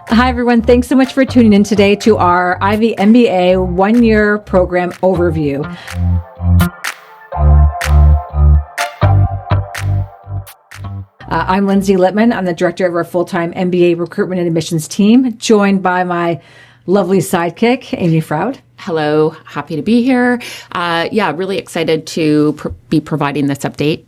Hi, everyone. Thanks so much for tuning in today to our Ivey MBA one-year program overview. I'm Lindsay Littman. I'm the director of our full-time MBA recruitment and admissions team, joined by my lovely sidekick, Aimee Froud. Hello, happy to be here. Really excited to be providing this update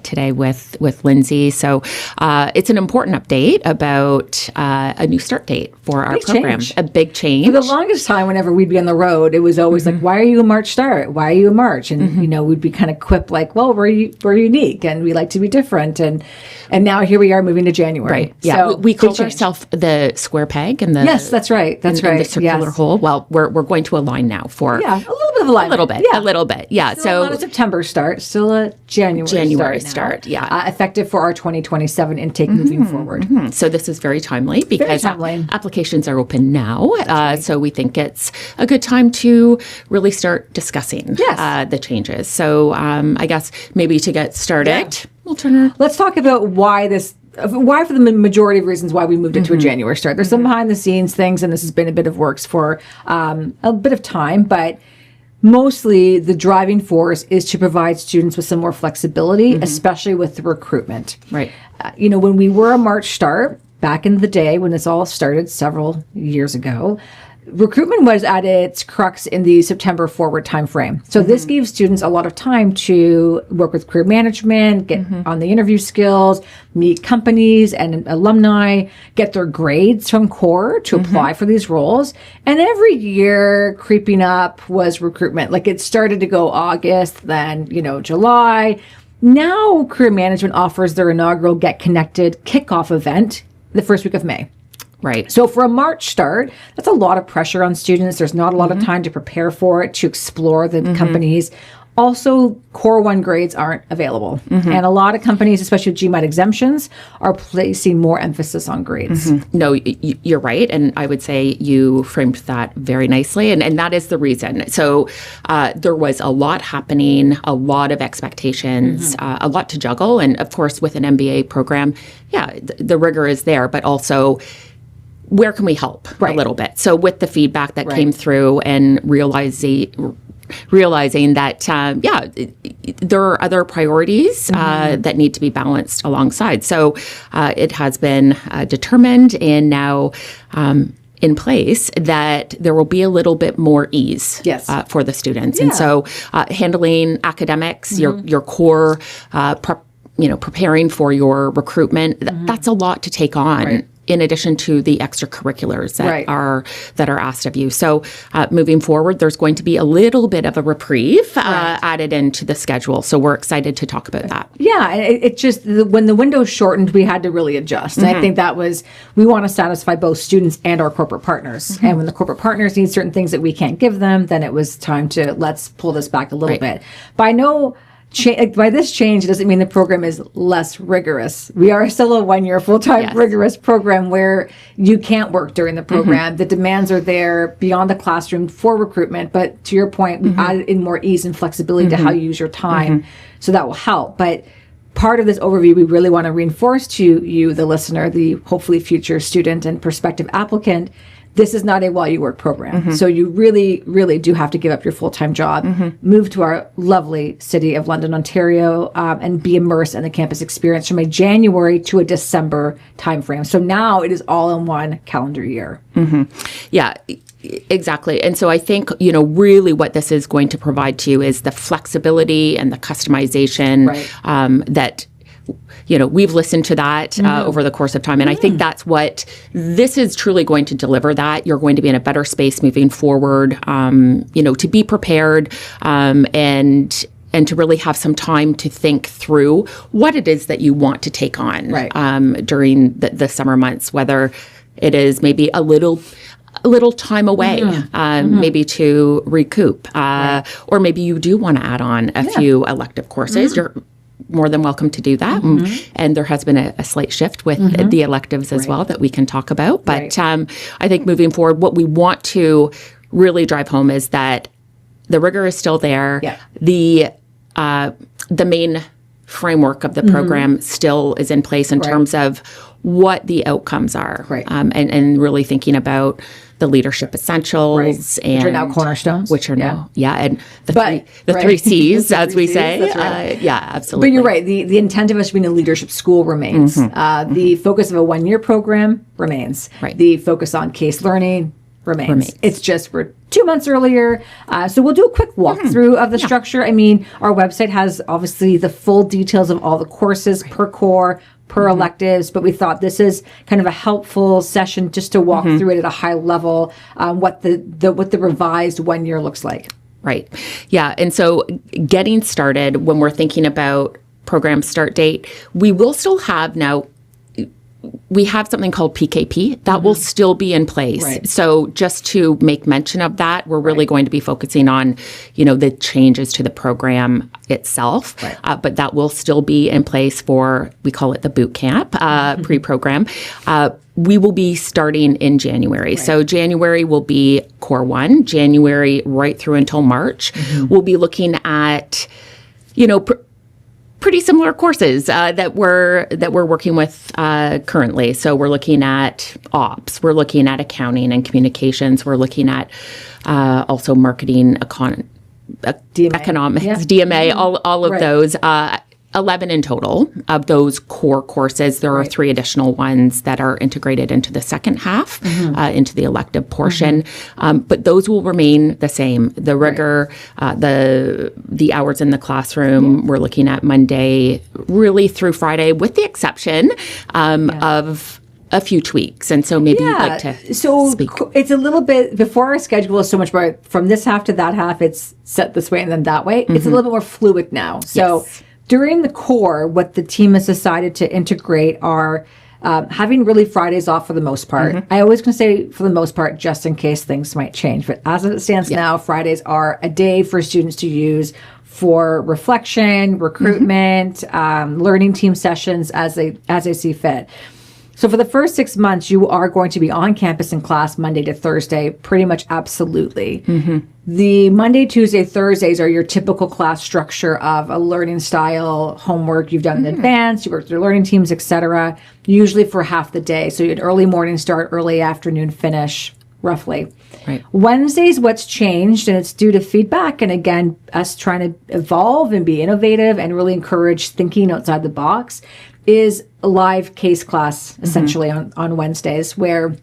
today with Lindsay. So it's an important update about a new start date for our program. Change. A big change. For the longest time, whenever we'd be on the road, it was always like, why are you a March start? Why are you a March? And, we'd be kind of quipped like, well, we're unique and we like to be different. And now here we are moving to January. Right. Yeah. So we called ourselves the square peg and the... Yes, that's right. That's right. The circular hole. Well, we're going to align now for... Yeah, a little bit of alignment. A little bit. Yeah. Still not a September start, still a January start. Yeah. Effective for our 2027 intake moving forward. So this is very timely because applications are open now. So we think it's a good time to really start discussing the changes. So I guess maybe to get started, we'll turn. Let's talk about why for the majority of reasons why we moved it to a January start. There's some behind the scenes things, and this has been a bit of works for a bit of time, but mostly the driving force is to provide students with some more flexibility, especially with the recruitment. Right. When we were a March start, back in the day when this all started several years ago, recruitment was at its crux in the September forward timeframe. So this gave students a lot of time to work with career management, get on the interview skills, meet companies and alumni, get their grades from core to apply for these roles. And every year creeping up was recruitment. Like it started to go August, then, July. Now career management offers their inaugural Get Connected kickoff event the first week of May. Right. So for a March start, that's a lot of pressure on students. There's not a lot of time to prepare for it, to explore the companies. Also, Core 1 grades aren't available. And a lot of companies, especially with GMAT exemptions, are placing more emphasis on grades. No, you're right. And I would say you framed that very nicely. And that is the reason. So there was a lot happening, a lot of expectations, a lot to juggle. And of course, with an MBA program, the rigor is there, but also where can we help a little bit? So with the feedback that came through and realizing that, there are other priorities that need to be balanced alongside. So it has been determined and now in place that there will be a little bit more ease for the students. And so handling academics, your core preparing for your recruitment, that's a lot to take on. In addition to the extracurriculars that are asked of you. So moving forward, there's going to be a little bit of a reprieve added into the schedule. So we're excited to talk about that. Yeah, it just, when the window shortened, we had to really adjust. And I think we want to satisfy both students and our corporate partners. And when the corporate partners need certain things that we can't give them, then it was time to let's pull this back a little bit. By this change, it doesn't mean the program is less rigorous. We are still a one-year full-time rigorous program where you can't work during the program. The demands are there beyond the classroom for recruitment. But to your point, we added in more ease and flexibility to how you use your time. So that will help. But part of this overview, we really want to reinforce to you, the listener, the hopefully future student and prospective applicant, this is not a while you work program. So you really, really do have to give up your full-time job, move to our lovely city of London, Ontario, and be immersed in the campus experience from a January to a December timeframe. So now it is all in one calendar year. Yeah, exactly. And so I think, really what this is going to provide to you is the flexibility and the customization that we've listened to that over the course of time. And I think that's what this is truly going to deliver, that you're going to be in a better space moving forward, to be prepared and to really have some time to think through what it is that you want to take on during the summer months, whether it is maybe a little time away, maybe to recoup, or maybe you do want to add on a few elective courses. You're more than welcome to do that. And there has been a slight shift with the electives as well that we can talk about. But I think moving forward, what we want to really drive home is that the rigor is still there. The main framework of the program still is in place in terms of what the outcomes are. Right. And really thinking about the leadership essentials and which are now cornerstones. Which are now, and the three C's, as we say. Absolutely. But you're right. The intent of us being a leadership school remains. The focus of a 1-year program remains. Right. The focus on case learning remains. It's just we're 2 months earlier. So we'll do a quick walkthrough of the structure. I mean, our website has obviously the full details of all the courses per core, per electives, but we thought this is kind of a helpful session just to walk through it at a high level, what the revised 1 year looks like. Right. Yeah. And so getting started, when we're thinking about program start date, we will still have now, we have something called PKP that will still be in place. Right. So just to make mention of that, we're really going to be focusing on, the changes to the program itself. Right. But that will still be in place for, we call it the boot camp pre-program. We will be starting in January. Right. So January will be Core 1, January right through until March. We'll be looking at, pretty similar courses that we're working with currently. So we're looking at ops, we're looking at accounting and communications, we're looking at also marketing, economics, DMA, all of those. 11 in total of those core courses. There are 3 additional ones that are integrated into the second half, into the elective portion. But those will remain the same. The rigor, the hours in the classroom, we're looking at Monday really through Friday, with the exception of a few tweaks. And so maybe you'd like to speak. It's a little bit, before our schedule is so much more, from this half to that half, it's set this way and then that way. It's a little bit more fluid now. So during the core, what the team has decided to integrate are having really Fridays off for the most part. I always can say for the most part, just in case things might change. But as it stands now, Fridays are a day for students to use for reflection, recruitment, learning team sessions as they see fit. So for the first 6 months, you are going to be on campus in class Monday to Thursday, pretty much absolutely. The Monday, Tuesday, Thursdays are your typical class structure of a learning style, homework you've done in advance, you work with your learning teams, etc., usually for half the day. So you had early morning start, early afternoon finish, roughly. Right. Wednesdays, what's changed, and it's due to feedback, and again, us trying to evolve and be innovative and really encourage thinking outside the box, is a live case class, essentially, on Wednesdays, where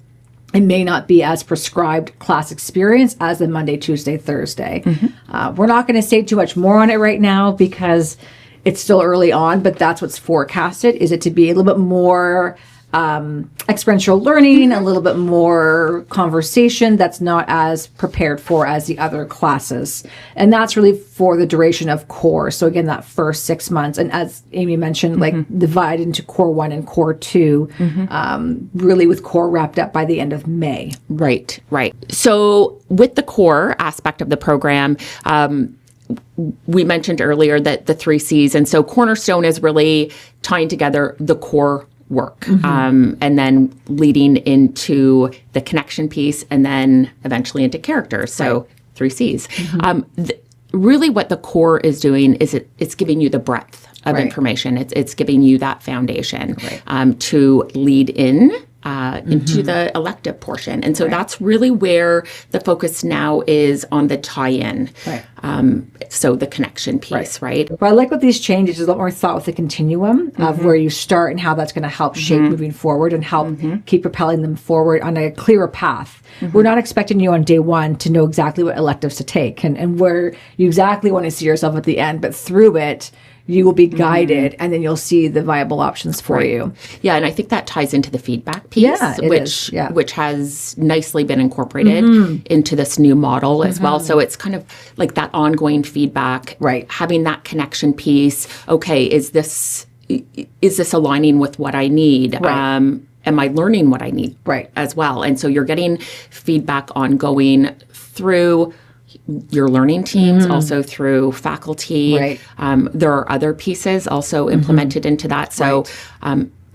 it may not be as prescribed class experience as the Monday, Tuesday, Thursday. We're not going to say too much more on it right now because it's still early on, but that's what's forecasted, is it to be a little bit more experiential learning, a little bit more conversation that's not as prepared for as the other classes. And that's really for the duration of core. So again, that first 6 months. And as Aimee mentioned, like divide into Core 1 and Core 2, really with core wrapped up by the end of May. Right. So with the core aspect of the program, we mentioned earlier that the 3 C's. And so Cornerstone is really tying together the core work, and then leading into the connection piece, and then eventually into characters. So 3 C's. Really what the core is doing is it's giving you the breadth of information. It's giving you that foundation to lead into the elective portion. And so that's really where the focus now is, on the tie-in. So the connection piece, right? But I like what these changes is a lot more thought with the continuum of where you start and how that's going to help shape moving forward and help keep propelling them forward on a clearer path. We're not expecting you on day 1 to know exactly what electives to take and where you exactly want to see yourself at the end, but through it, you will be guided, and then you'll see the viable options for you. Yeah, and I think that ties into the feedback piece, which has nicely been incorporated into this new model as well. So it's kind of like that ongoing feedback, having that connection piece. Okay, is this aligning with what I need? Am I learning what I need as well? And so you're getting feedback ongoing through your learning teams, also through faculty. There are other pieces also implemented into that. So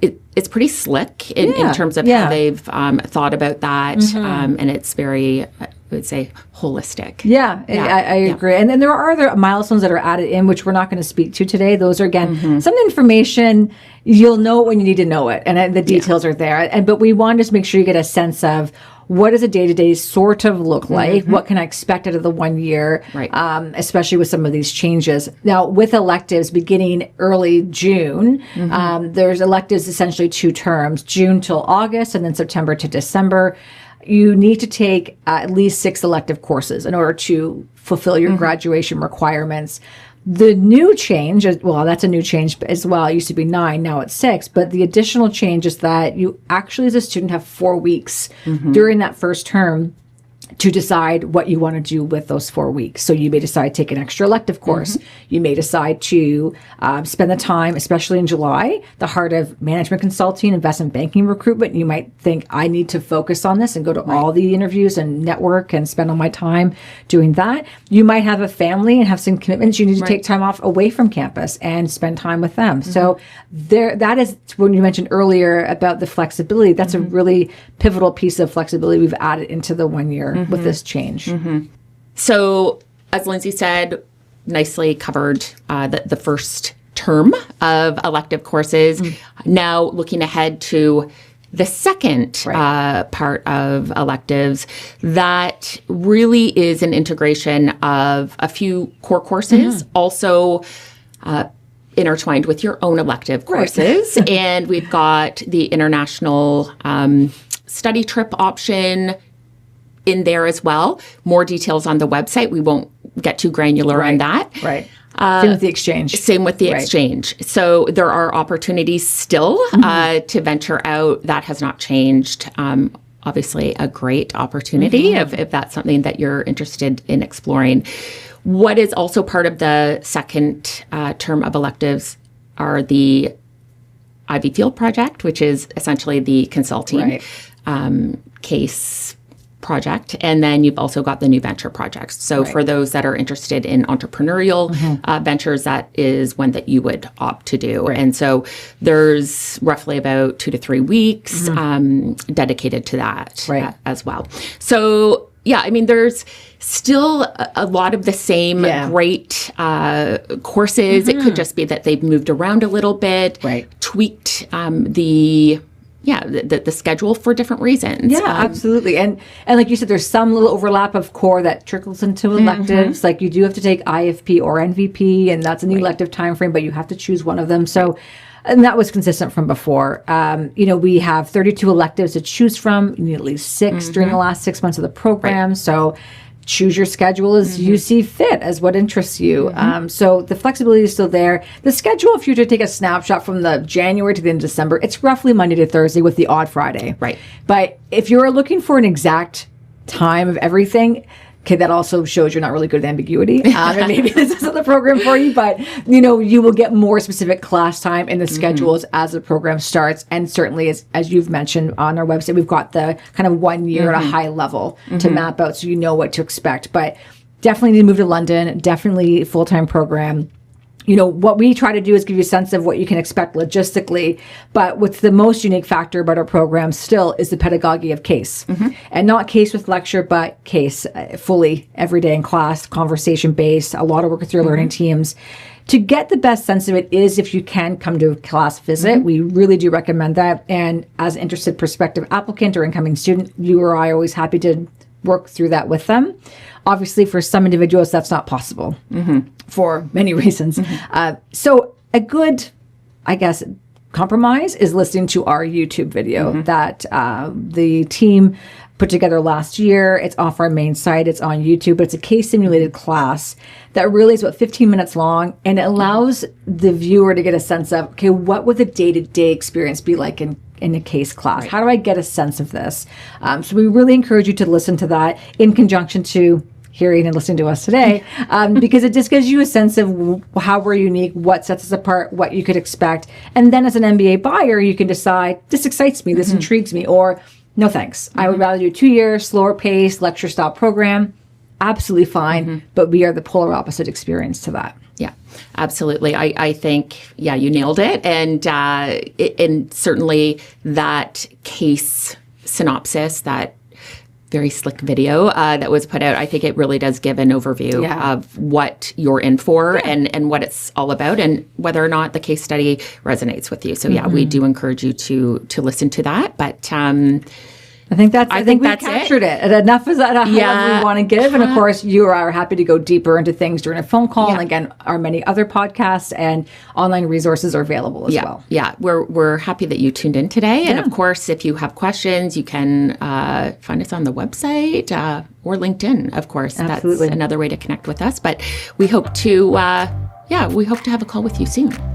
it's pretty slick in terms of how they've thought about that. And it's very, would say holistic. Yeah, I agree. And then there are other milestones that are added in, which we're not going to speak to today. Those are, again, some information, you'll know it when you need to know it. And the details are there. But we want to just make sure you get a sense of what does a day-to-day sort of look like? What can I expect out of the 1 year, especially with some of these changes? Now, with electives beginning early June, there's electives essentially 2 terms, June till August and then September to December. You need to take at least 6 elective courses in order to fulfill your graduation requirements. The new change, well, that's a new change as well. It used to be 9, now it's 6. But the additional change is that you actually, as a student, have 4 weeks during that first term to decide what you want to do with those 4 weeks. So you may decide to take an extra elective course. You may decide to spend the time, especially in July, the heart of management consulting, investment banking, recruitment. You might think, I need to focus on this and go to all the interviews and network and spend all my time doing that. You might have a family and have some commitments. You need to take time off away from campus and spend time with them. So that is, when you mentioned earlier about the flexibility, that's a really pivotal piece of flexibility we've added into the 1 year with this change. So, as Lindsay said, nicely covered the first term of elective courses. Now, looking ahead to the second part of electives, that really is an integration of a few core courses, also intertwined with your own elective courses. And we've got the international study trip option in there as well. More details on the website. We won't get too granular on that. Same with the exchange. Same with the exchange. So there are opportunities still to venture out. That has not changed. Obviously, a great opportunity if that's something that you're interested in exploring. What is also part of the second term of electives are the Ivey Field Project, which is essentially the consulting case project. And then you've also got the new venture projects. So for those that are interested in entrepreneurial ventures, that is one that you would opt to do. And so there's roughly about 2 to 3 weeks dedicated to that as well. So yeah, I mean, there's still a lot of the same great courses. It could just be that they've moved around a little bit, tweaked the schedule for different reasons. Yeah, absolutely. And like you said, there's some little overlap of core that trickles into electives. Like you do have to take IFP or NVP, and that's an elective time frame, but you have to choose one of them. So, and that was consistent from before. We have 32 electives to choose from. You need at least 6 during the last 6 months of the program. So choose your schedule as you see fit, as what interests you. So the flexibility is still there. The schedule, if you were to take a snapshot from the January to the end of December, it's roughly Monday to Thursday with the odd Friday. But if you're looking for an exact time of everything, okay, that also shows you're not really good at ambiguity. And maybe this isn't the program for you, but you will get more specific class time in the schedules as the program starts. And certainly, as you've mentioned on our website, we've got the kind of 1 year at a high level to map out so you know what to expect. But definitely need to move to London, definitely full-time program. What we try to do is give you a sense of what you can expect logistically, but what's the most unique factor about our program still is the pedagogy of case. And not case with lecture, but case fully every day in class, conversation-based, a lot of work with your learning teams. To get the best sense of it is if you can come to a class visit. We really do recommend that. And as an interested prospective applicant or incoming student, you or I are always happy to work through that with them. Obviously, for some individuals, that's not possible for many reasons. So a good, I guess, compromise is listening to our YouTube video that the team put together last year. It's off our main site. It's on YouTube, but it's a case simulated class that really is about 15 minutes long, and it allows the viewer to get a sense of, okay, what would the day-to-day experience be like in a case class? How do I get a sense of this? So we really encourage you to listen to that in conjunction to hearing and listening to us today, because it just gives you a sense of how we're unique, what sets us apart, what you could expect. And then as an MBA buyer, you can decide, this excites me, this intrigues me, or no thanks. I would rather do a 2-year, slower pace, lecture style program. Absolutely fine, but we are the polar opposite experience to that. Yeah, absolutely. I think, you nailed it. And certainly that case synopsis, that very slick video that was put out. I think it really does give an overview of what you're in for and what it's all about and whether or not the case study resonates with you. So we do encourage you to listen to that. But I think we captured it. Enough is at a high level we want to give. And of course, you are happy to go deeper into things during a phone call. And again, our many other podcasts and online resources are available as well. Yeah, we're happy that you tuned in today. And of course, if you have questions, you can find us on the website or LinkedIn, of course. Absolutely. That's another way to connect with us. But we hope to have a call with you soon.